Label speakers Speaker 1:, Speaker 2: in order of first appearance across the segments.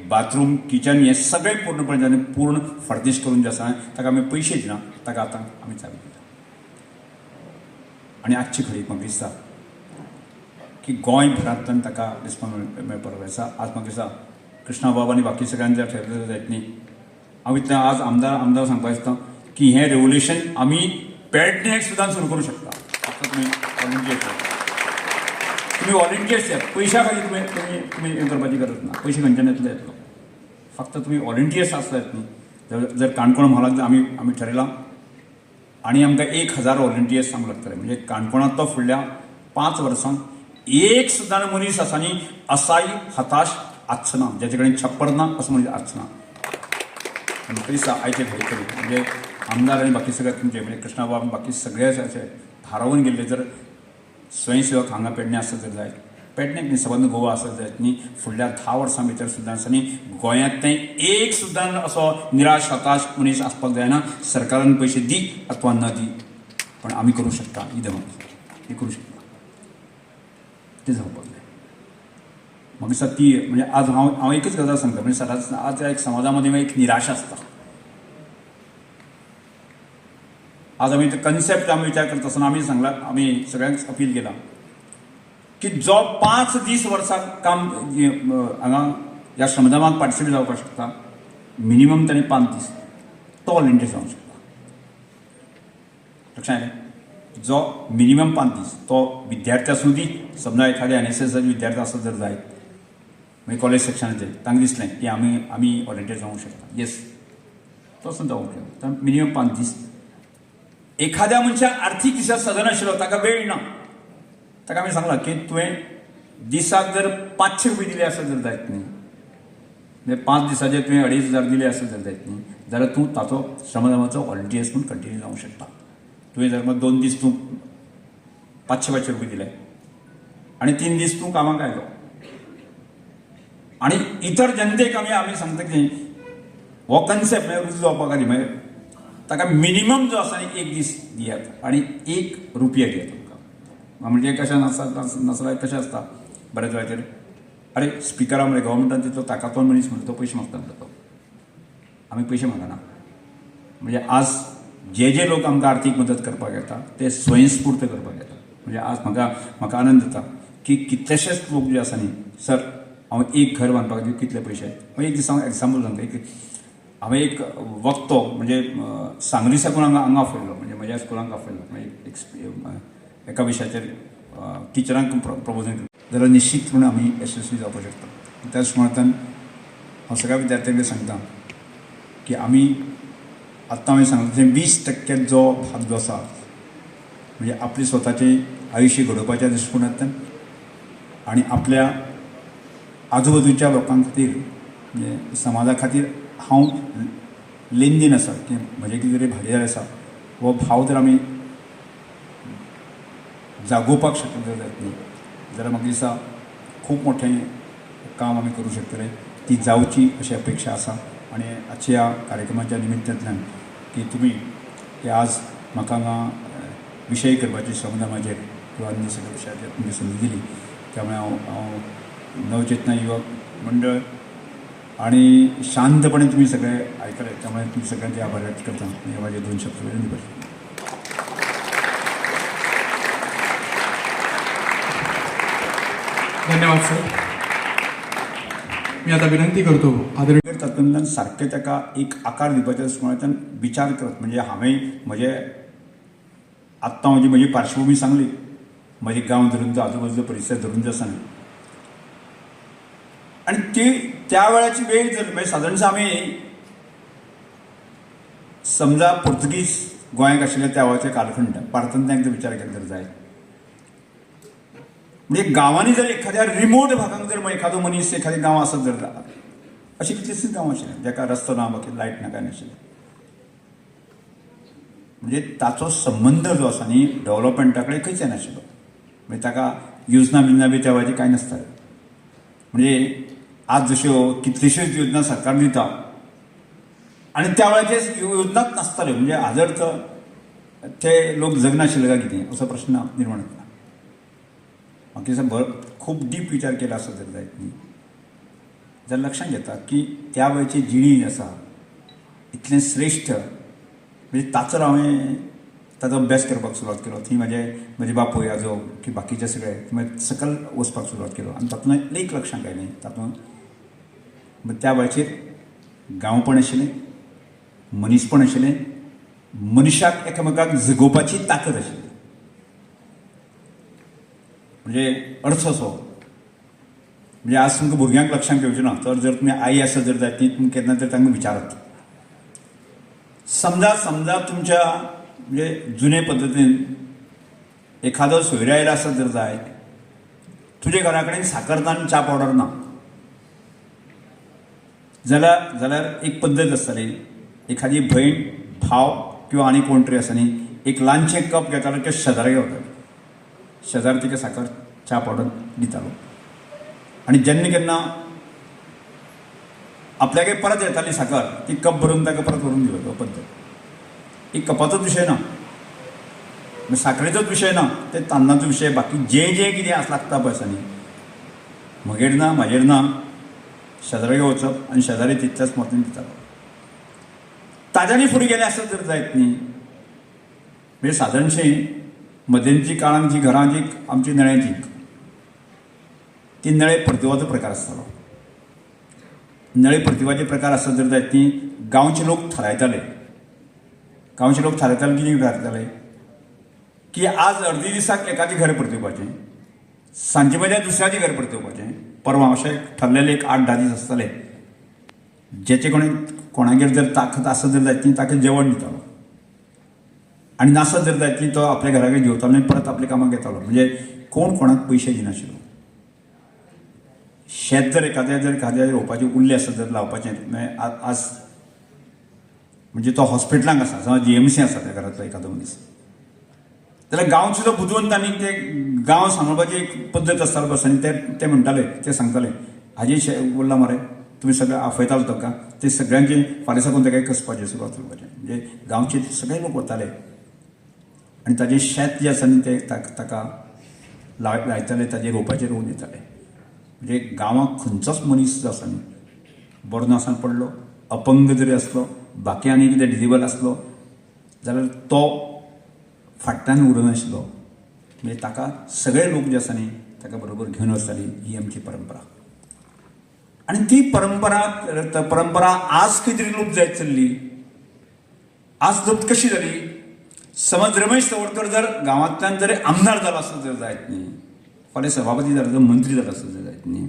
Speaker 1: Bathroom kitchen हे सगळे पूर्णपणे पूर्ण फर्निश करून जे आसा ताका आमी पयशे दिना, ताका आतां आमी चावी दिता. आनी आजची खरी म्हाका दिसता की गोंयभरांतल्यान ताका रिस्पॉन्स मेळपाक आसा. आज म्हाका दिसता कृष्णा बाब आनी बाकी सगळ्यांनी जर ठरलें जायत न्ही. हांव इतलें आज आमदार सांगपाक दिसता की हें रेवोल्युशन आमी पेडण्याक सुद्दां सुरू करूं शकता. फक्त तुमी वॉलंटियर्स यात. पयशा खातीर तुम्ही हें करपाची गरज ना. पयशे खंयच्यान येतलो. फक्त तुम्ही वॉलंटियर्स आसल्यात न्ही. जर काणकोण म्हालांत आमी ठरयलां आनी आमकां 1000 वॉलंटियर्स आमकां लागतले. म्हणजे काणकोणांत तो फुडल्या 5 वर्सांत एक सुद्दां मनीस आसा न्ही असाई हताश आसचो ना, ज्याचे कडेन छप्पर ना असो मनीस आसचो ना. म्हाका दिसता आयचे घडी म्हणजे आमदार आनी बाकी सगळे तुमचे म्हणजे कृष्णा बाब बाकी सगळे अशे थारावून गेल्ले जर स्वयंसेवक हांगा पेडणे आसत जर जायत, पेडण्याक न्ही सबंद गोवा आसत जायत न्ही. फुडल्या 10 वर्सां भितर सुद्दां आसा न्ही गोंयांतले एक सुद्दां असो निराश हताश मनीस आसपाक जायना. सरकारान पयशे दी अथवा न दी, पण आमी करूं शकता. ही दमक करूं शकता. ते जावपाक जाय. म्हाका दिसता ती म्हणजे आज हांव एकच गजाल सांगता. म्हणजे सदांच आज एक समाजामध्ये एक निराशा आसता. आज आमी कन्सेप्ट विचार करता आसतना आमी सांगला, आमी सगळ्यांक अपील केला की जो 5 दीस वर्सां काम हांगा ह्या श्रमदानाक पार्टिसिपेट जावपाक शकता, मिनिमम ताणें 5 दीस तो वॉलंटियर जावंक शकता. लक्षांत आयलें. जो मिनिमम 5 दीस तो विद्यार्थी आसूं दी. समजा एखादे NSS विद्यार्थी आसत जर जायत मागीर कॉलेज सेक्शनाचे तांकां दिसलें की आमी वॉलंटियर जावंक शकता. येस, तसो जावंक शकता. मिनिमम 5 दीस. एखाद्या मनशाक आर्थीक दिसाक सदन आशिल्लो, ताका वेळ ना, ताका आमी सांगलां की तुवें दिसाक जर 500 रुपया दिले आसत जर जायत न्ही, म्हणजे 5 दिसाचे तुवें 2500 दिले आसत जर जायत न्ही, जाल्यार तूं ताचो श्रमदानाचो वॉलंटियर्स म्हणून कंटिन्यू जावंक शकता. तुवें जर मग 2 दीस तूं 500 रुपया दिले आनी 3 दीस तूं कामाक आयलो. आनी इतर जनतेक आमी सांगता की हो कन्सेप्ट म्हणजे रुजू जावपाक आनी मागीर ताका मिनिमम जो आसा न्ही 1 दीस दियात आनी 1 रुपया दियात तुमकां. म्हणजे कशें नसल्यार कशें आसता बऱ्याच वेळाचेर अरे स्पिकरा म्हणजे गव्हर्मेंटान तितलो ताकातून मनीस म्हणटा तो पयशे मागता म्हणटा तो. आमी पयशे मागना. म्हणजे आज जे लोक आमकां आर्थीक मदत करपाक येता ते स्वयंस्फूर्त करपाक येता. म्हणजे आज म्हाका आनंद जाता की कितलेशेच लोक जे आसा न्ही, सर हांव एक घर बांदपाक खातीर कितले पयशे. एक दीस हांव एग्जाम्पल सांगता. हांवें एक वक्तो म्हणजे सांगली साकून हांगा आपयल्लो, म्हणजे म्हज्या स्कुलांक आपयल्लो. म्हणजे एका विशयाचेर टिचरांक प्रपोजन केलें जाल्यार निश्चितपणे आमी यशस्वी जावपाक शकता. त्याच सुमारान हांव सगळ्या विद्यार्थ्यांक सांगता की आमी आत्तां हांवें सांगलें 20% जो भाग जो आसा म्हणजे आपले स्वताचें आयुश्य घडोवपाच्या दृश्टिकोनांतल्यान आनी आपल्या आजूबाजूच्या लोकां खातीर म्हणजे समाजा खातीर हांव लेनदेन आसा की म्हजे कितें तरी भागीदार आसा हो भाव जर आमी जागोवपाक शकले जायत न्ही जाल्यार म्हाका दिसता खूब मोठें काम आमी करूं शकतले. ती जावची अशी अपेक्षा आसा. आनी आजच्या ह्या कार्यक्रमाच्या निमित्तांतल्यान की तुमी की आज म्हाका हांगा विशय करपाची श्रमदानाचेर किंवा अन्य सगळ्या विशयाचेर तुमची संदी दिली, त्यामुळे हांव नवचेतना युवक मंडळ आणि शांतपणे तुम्ही सगळे ऐकले, त्यामुळे तुम्ही सगळ्यांचे आभार व्यक्त करता. मी माझे 2 शब्द विनंती करतो.
Speaker 2: धन्यवाद सर. मी आता विनंती करतो आदरणीय
Speaker 1: तातूंतल्यान सारकें ताका एक आकार दिवपाच्या दृश्टिकोनांतल्यान विचार करत. म्हणजे हांवें म्हजे आत्तां म्हजी पार्श्वभूमी सांगली, म्हजे गांव धरून जो आजूबाजूचो परिसर धरून जो आसा न्ही, आणि ती त्या वेळाची वेळ जर म्हणजे सादारणशा आमी समजा पोर्तुगीज गोंयांत आशिल्ले त्या वेळाचे कालखंड पारतंत्र्यांक जर विचार केलो जर जाय म्हणजे गांवांनी जर एखाद्या रिमोट भागांत जर एखादो मनीस एखादें गांव आसत जर अशी कितलींशींच गांव आशिल्लीं जाका रस्तो ना बाकी लायट ना काय नाशिल्लें. म्हणजे ताचो संबंद जो आसा न्ही डेव्हलपमेंटा कडेन खंयच नाशिल्लो. म्हणजे ताका योजना बिजना बी त्या वेळाची कांय नासताली. म्हणजे आज जश्यो कितल्योश्योच योजना सरकार दिता आनी त्या वेळाचेर योजनाच नासताल्यो. म्हणजे हाजर ते लोक जगनाशिल्ले काय कितें असो प्रश्न निर्माण जाता. म्हाका दिसता खूब डीप विचार केला आसत जर जायत न्ही. जाल्यार लक्षांत घेता की त्या वेळची जिणी आसा इतलें श्रेश्ठ म्हणजे ताचो हांवें ताचो अभ्यास करपाक सुरवात केलो. थंय म्हजे बापूय आजो की बाकीचे सगळे मागीर सकयल वचपाक सुरवात केलो आनी तातूंत एक लक्षांत आयलें तातूंत त्या वेळाचेर गांवपण आशिल्लें, मनीसपण आशिल्लें, मनशाक एकामेकाक जगोवपाची ताकद आशिल्ली. म्हणजे अर्थ असो म्हणजे आज तुमकां भुरग्यांक लक्षांत घेवचें ना तर जर तुमी आई आसा जर जायत न्ही तुमी केन्ना तरी तांकां विचारात. समजा तुमच्या म्हणजे जुने पद्दतीन एखादो सोयरो आयलो आसत जर जायत तुजे घरा कडेन साकर ना आनी च्या पावडर ना जाल्यार एक पद्दत आसताली. एखादी भयण भाव किंवा आनी कोण तरी आसा न्ही एक ल्हानशें कप घेतालो ते शेजाऱ्याक वतालो. शेजार तिका साकर च्या पावडर दितालो आनी जेन्ना केन्ना आपल्यागे परत येताली साकर ती कप भरून ताका परत व्हरून दिवप पद्दत. एक कपाचोच विशय ना, साखरेचोच विशय ना, ते तान्नाचो विशय बाकी जें कितें लागता पळय आसा न्ही म्हगेर ना म्हाजेर ना शेजाऱ्यागे वचप आनी शेजारी तितल्याच मोतीन दितालो. ताज्यानी फुडें गेले आसत जर जायत न्ही म्हणजे सादारणशीं मध्यंतरी काळांत जी घरां जी आमची नळ्याची ती नळे परतुवाचो प्रकार आसतालो. नळे परतुवाचे प्रकार आसत जर जायत न्ही गांवचे लोक थारायताले कितें थारायताले की आज अर्दे दिसाक एकाचें घर परतुवपाचें, सांजे वेळार दुसऱ्याचें घर परतुवपाचें. परवां अशें ठरलेले एक 8-10 दीस आसताले जेचे कोणागेर जर ताकद आसत जर जायत न्ही ताका जेवण दितालो आनी नासत जर जायत न्ही तो आपल्या घरा कडेन घेवतालो आनी परत आपल्या कामाक घेतालो. म्हणजे कोण कोणाक पयशे दिनाशिल्लो. शेत जर एखाद्या रोवपाचें उरलें आसत जर लावपाचें आज म्हणजे तो हॉस्पिटलांत आसा समज GMC आसा त्या घरांतलो एखादो मनीस जाल्यार गांवचो जो बुदवंत आनी ते गांव सांबाळपाची एक पद्दत आसतालो बस आनी ते म्हणटाले ते सांगताले हाजे उरलां मरे तुमी सगळे आफयतालो ताका ते सगळ्यांचे फाल्यां साकून ताका कसपाचें सुरवात करपाचें. म्हणजे गांवचे सगळे लोक वताले आनी ताजें शेत जें आसा न्ही ते ताका लायताले ताजेर रोवपाचेर रोवन दिताले. म्हणजे गांवांत खंयचोच मनीस जो आसा न्ही बरो नासान पडलो अपंग जरी आसलो बाकी आनी कितें डिजेबल आसलो जाल्यार तो फाटल्यान उरनाशिल्लो. म्हणजे ताका सगळे लोक जे आसा न्ही ताका बरोबर घेवन वचताली. ही आमची परंपरा आनी ती परंपरा आज खंय तरी लूप जायत चल्ली. आज लूप कशी जाली. समज रमेश तवडकर जर गांवांतल्यान जर आमदार जालो आसत जर जायत न्ही फाल्यां सभापती जालो जर मंत्री जालो आसत जर जायत न्ही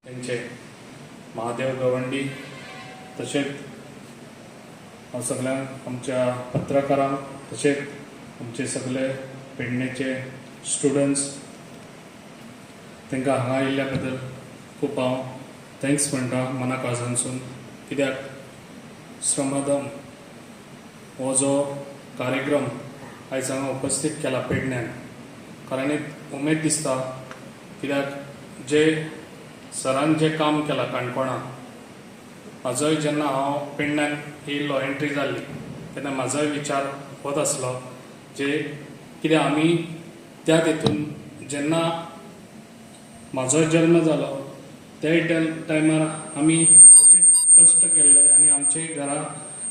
Speaker 3: तेंचे महादेव गवंडी तशेंच हांव सगळ्यांक आमच्या पत्रकारांक तशेंच आमचे सगळे पेडणेचे स्टुडंट्स तांकां हांगा आयिल्ल्या बद्दल खूब हांव थँक्स म्हणटा मना काळजानसून. कित्याक श्रमदम हो जो कार्यक्रम आयज हांगा उपस्थित केला पेडण्यान कारण एक उमेद दिसता. कित्याक जे सरान जें काम केलां काणकोणां म्हाजोय जेन्ना हांव पेडण्यान येयल्लो एंट्री जाल्ली तेन्ना म्हाजोय विचार होत आसलो जे कितें आमी त्या तेतून जेन्ना म्हाजो जल्म जालो ते टायमार आमी तशेंच कश्ट केल्ले आनी आमचे घरा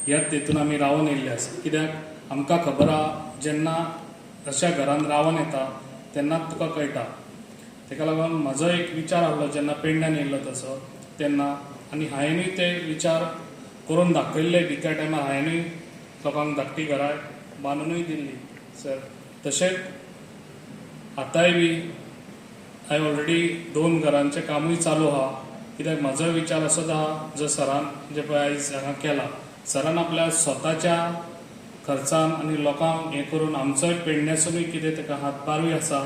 Speaker 3: ह्याच तेतून आमी रावन येयल्ले आसा. कित्याक आमकां खबर आहा जेन्ना अशा घरान रावन येता तेन्नाच तुका कळटा. ताका लागून म्हाजो एक विचार आहलो जेन्ना पेडण्यान येयल्लो तसो तेन्ना आनी हांवेंनूय ते विचार करून दाखयल्ले बी. त्या टायमार हांवेंनूय लोकांक धाकटी घरां बांदूनूय दिल्ली सर. तशेंच आतांय बी हांवें ऑलरेडी 2 घरांचें कामूय चालू आहा. कित्याक म्हाजो विचार असोच आहा जो सरान जे पळय आयज हांगा केला सरान आपल्या स्वताच्या खर्चान आनी लोकांक हें करून आमचोय पेडण्यासूनय कितें ताका हातभारूय आसा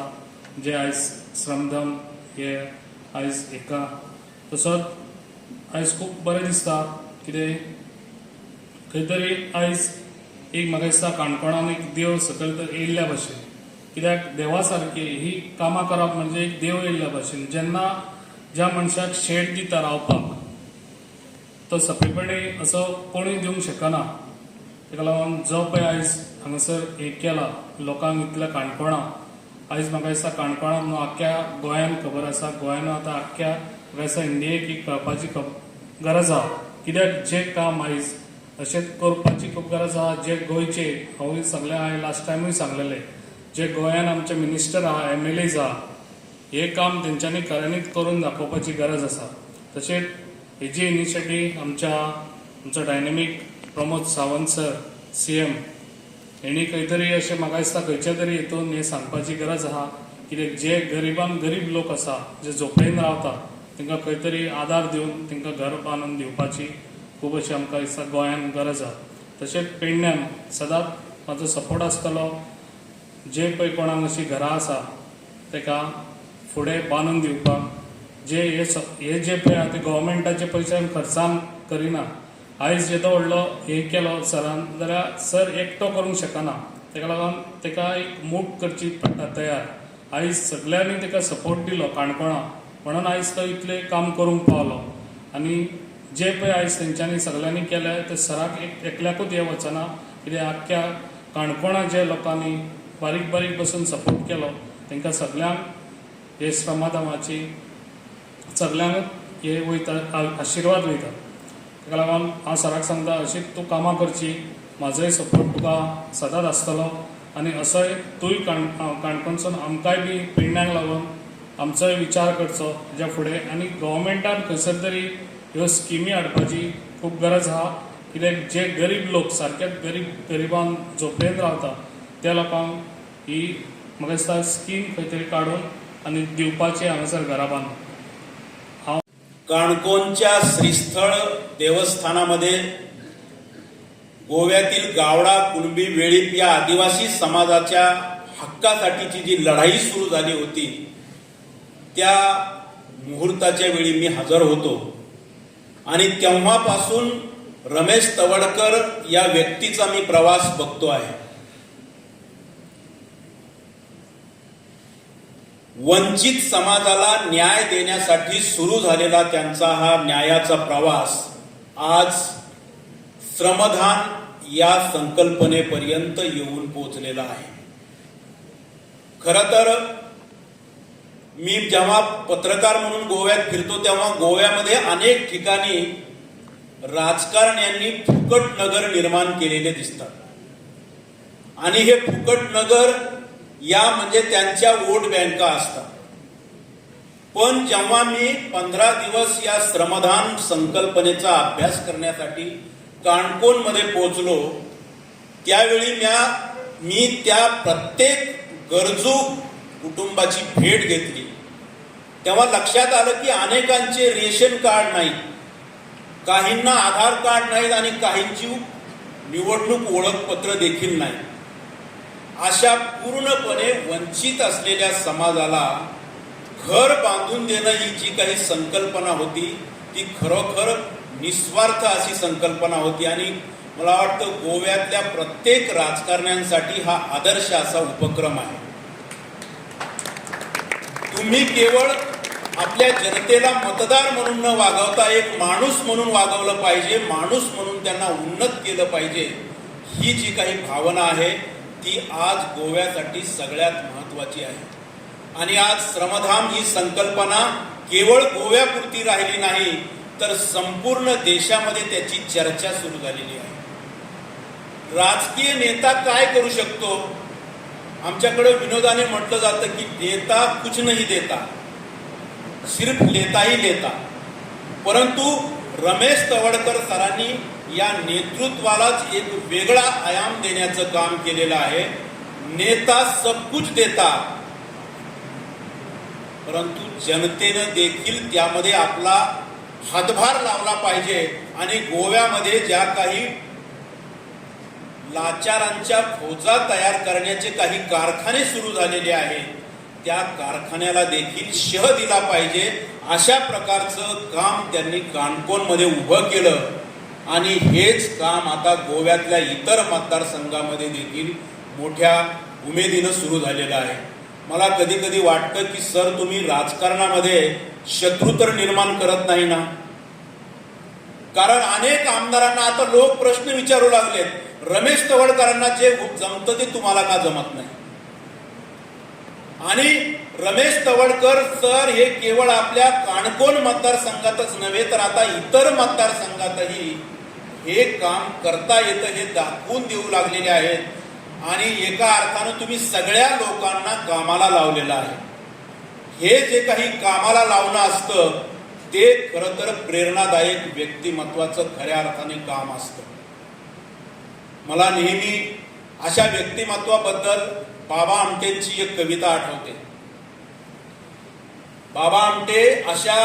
Speaker 3: जे आयज श्रमदम हे आयज एका तसोच आयज खूब बरें दिसता. कितें खंय तरी आयज एक म्हाका दिसता काणकोणान एक देव सकयल तर येयल्ल्या भशेन. कित्याक देवा सारकी ही कामां करप म्हणजे एक देव येयल्ल्या भशेन. जेन्ना ज्या मनशाक शेड दिता रावपाक तो सपेपणी असो कोणूय दिवंक शकना. ताका लागून जो पळय आयज हांगासर हें केला लोकांक इतल्या काणकोणां आयज म्हाका दिसता काणकोणां न्हू आख्ख्या गोंयान खबर आसा. गोंयान आतां आख्ख्या म्हाका दिसता इंडियेक ही कळपाची गरज आहा कित्याक जे काम आयज अशें करपाची खूब गरज आहा जे गोंयचे हांवूय सांगलें हांवें लास्ट टायमूय सांगलेलें जे गोंयान आमचे मिनिस्टर आहा MLAs आहा हे काम तेंच्यांनी खऱ्यांनीच करून दाखोवपाची गरज आसा तशेंच हेजी इनिशिएटीव आमचो डायनेमीक प्रमोद सावंत सर CM हेणी खंय तरी अशें म्हाका दिसता खंयच्या तरी हेतून हें सांगपाची गरज आहा कित्याक जे गरीब लोक आसा जे झोपडेन रावता तांकां खंय तरी आदार दिवन तांकां घर बांदून दिवपाची खूब अशी आमकां दिसता गोंयान गरज आहा तशेंच पेडण्यान सदांच म्हाजो सपोर्ट आसतलो जे पळय कोणाक अशी घरां आसा ताका फुडें बांदून दिवपाक जे हे जे पळय आतां गव्हर्मेंटाचे पयशान खर्चान करिना आयज येदो व्हडलो हे केलो सरान जाल्यार सर एकटो करूंक शकना ताका लागून ताका एक मूठ करची पडटा तयार आयज सगळ्यांनी ताका सपोर्ट दिलो काणकोणा म्हणून आयज तो इतलें काम करूंक पावलो आनी जे पळय आयज तेंच्यांनी सगळ्यांनी केलें ते सराक एकल्याकूच हे वचना कित्याक आख्ख्या काणकोणा जे लोकांनी बारीक बसून सपोर्ट केलो तांकां सगळ्यांक हे श्रमदानाची सगळ्यांक हे वयता आशिर्वाद वयता ताका लागून हांव सराक सांगता अशीच तूं कामां करची म्हाजोय सपोर्ट तुका सदांच आसतलो आनी असोय तूंय काणकोणसून आमकांय बी पेडण्याक लागून आमचोय विचार करचो हेज्या फुडें आनी गव्हर्मेंटान खंयसर तरी ह्यो स्किमी हाडपाची खूब गरज आहा कित्याक जे गरीब लोक सारकेच गरिबान झोपडेन रावता त्या लोकांक ही म्हाका दिसता स्कीम खंय तरी काडून आनी दिवपाची हांगासर घरां बांदून
Speaker 4: काणकोणच्या श्रीस्थळ देवस्थानामध्ये गोव्यातील गावडा कुणबी वेळीप या आदिवासी समाजाच्या हक्कासाठीची जी लढाई सुरू झाली होती त्या मुहूर्ताच्या वेळी मी हजर होतो आणि तेव्हापासून रमेश तवडकर या व्यक्तीचा मी प्रवास बघतो आहे. वंचित समाजाला न्याय देण्यासाठी सुरू झालेला त्यांचा हा न्यायाचा प्रवास आज श्रमदान या संकल्पनेपर्यंत येऊन पोहोचलेला आहे. खरं तर मी जेव्हा पत्रकार म्हणून गोव्यात फिरतो तेव्हा गोव्यामध्ये अनेक ठिकाणी राजकारण्यांनी फुकट नगर निर्माण केलेले दिसतात आणि हे फुकट नगर या म्हणजे त्यांच्या वोट बँका असतात. पण जेव्हा मी 15 दिवस या श्रमदान संकल्पनेचा अभ्यास करण्यासाठी काणकोणमध्ये पोहोचलो त्यावेळी मी त्या प्रत्येक गरजू कुटुंबाची भेट घेतली. तेव्हा लक्षात आलं की अनेकांचे रेशन कार्ड नाही, काहींना आधार कार्ड नाहीत आणि काहींची निवडणूक ओळखपत्र देखील नाही. अशा पूर्णपणे वंचित असलेल्या समाजाला घर बांधून देणं ही जी काही संकल्पना होती ती खरोखर निस्वार्थ अशी संकल्पना होती आणि मला वाटतं गोव्यातल्या प्रत्येक राजकारण्यांसाठी हा आदर्श असा उपक्रम आहे. तुम्ही केवळ आपल्या जनतेला मतदार म्हणून न वागवता एक माणूस म्हणून वागवलं पाहिजे, माणूस म्हणून त्यांना उन्नत केलं पाहिजे. ही जी काही भावना आहे ती आज गोव्यासाठी सगळ्यात महत्वाची आहे. आणि आज श्रमधाम ही संकल्पना केवळ गोव्यापुरती राहिली नाही तर संपूर्ण देशामध्ये त्याची चर्चा सुरू झालेली आहे. राजकीय नेता काय करू शकतो? आमच्याकडे विनोदाने म्हटलं जातं की नेता कुछ नहीं देता, सिर्फ लेता ही लेता. परंतु रमेश तवडकर सरांनी या नेतृत्वालाच एक वेगळा आयाम देण्याचं काम केलेलं आहे. नेता सब कुछ देता, परंतु जनतेनं देखील त्यामध्ये आपला हातभार लावला पाहिजे. आणि गोव्यामध्ये ज्या काही लाचारांच्या फौजा तयार करण्याचे काही कारखाने सुरू झालेले आहेत त्या कारखान्याला देखील शह दिला पाहिजे. अशा प्रकारचं काम त्यांनी काणकोणमध्ये उभं केलं आणि हेच काम आता गोव्यातल्या इतर मतदारसंघामध्ये देखील मोठ्या उमेदीनं सुरू झालेलं आहे. मला कधी कधी वाटतं की सर तुम्ही राजकारणामध्ये शत्रू तर निर्माण करत नाही ना? कारण अनेक आमदारांना आता लोक प्रश्न विचारू लागलेत, रमेश तवडकरांना जे जमतं ते तुम्हाला का जमत नाही? आणि रमेश तवडकर सर हे केवळ आपल्या काणकोण मतदारसंघातच नव्हे तर आता इतर मतदारसंघातही हे काम करता येतं हे दाखवून देऊ लागलेले आहेत आणि एका अर्थानं तुम्ही सगळ्या लोकांना कामाला लावलेलं आहे. हे जे काही कामाला लावणं असतं ते खरं तर प्रेरणादायक व्यक्तिमत्वाचं खऱ्या अर्थाने काम असतं. मला नेहमी अशा व्यक्तिमत्वाबद्दल बाबा आमटेंची एक कविता आठवते. बाबा आमटे अशा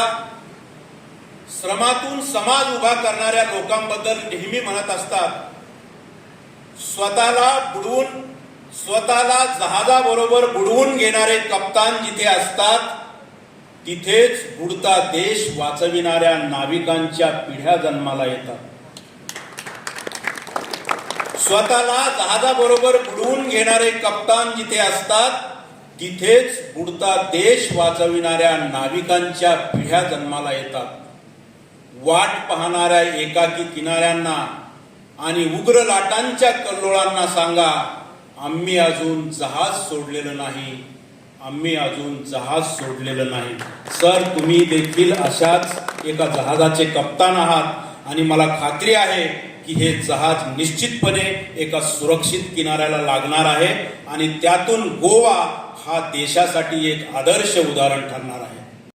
Speaker 4: श्रमातून समाज उभा करणाऱ्या लोकांबद्दल नेहमी म्हणत असतात, स्वतःला जहाजाबरोबर बुडवून घेणारे कप्तान जिथे असतात तिथेच बुडता देश वाचविणाऱ्या नाविकांच्या पिढ्या जन्माला येतात. स्वतःला जहाजाबरोबर बुडवून घेणारे कप्तान जिथे असतात तिथेच बुडता देश वाचविणाऱ्या नाविकांच्या पिढ्या जन्माला येतात. वाट पाहणाऱ्या एकाकी किनाऱ्यांना आणि उग्र लाटांच्या कल्लोळांना सांगा, आम्ही अजून जहाज सोडलेलं नाही, आम्ही अजून जहाज सोडलेलं नाही. सर, तुम्ही देखील अशाच एका जहाजाचे कप्तान आहात आणि मला खात्री आहे की हे जहाज निश्चितपणे एका सुरक्षित किनाऱ्याला लागणार आहे आणि त्यातून गोवा हा देशासाठी एक आदर्श उदाहरण ठरणार आहे.